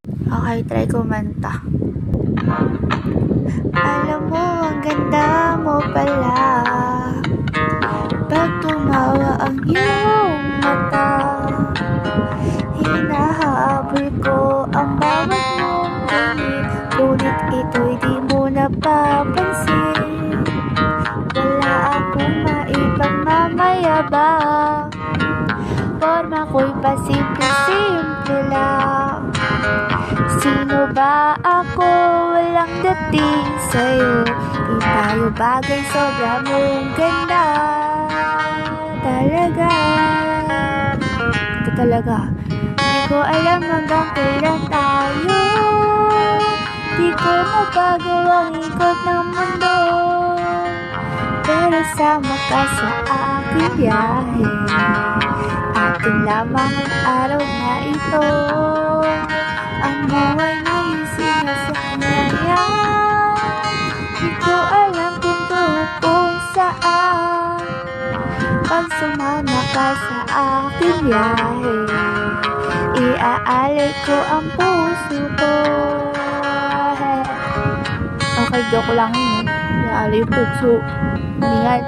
Okay, try kumanta. Alam mo, ang ganda mo pala pag tumawa ang iyong mata. Hinahabol ko ang bawat mong tingin, ngunit ito'y di mo napapansin. Wala akong maipagmamayabang, forma ko'y pasimple-simple lang. Sino ba ako? Walang dating sa'yo. Di tayo bagay, sobra mong ganda talaga. Ito talaga. Di ko alam hanggang kailan tayo. Di ko mapagawang ikot ng mundo, pero sama ka sa aking biyahe. Atin lamang ang araw na ito. Ang buhay ngayon'y sinasakyan. Di ko alam kung kung saan pag sumama ka sa aking biyahe. Iaalay ko ang puso ko. Okay, joke lang yun. Iaalay yung puso. Ingat.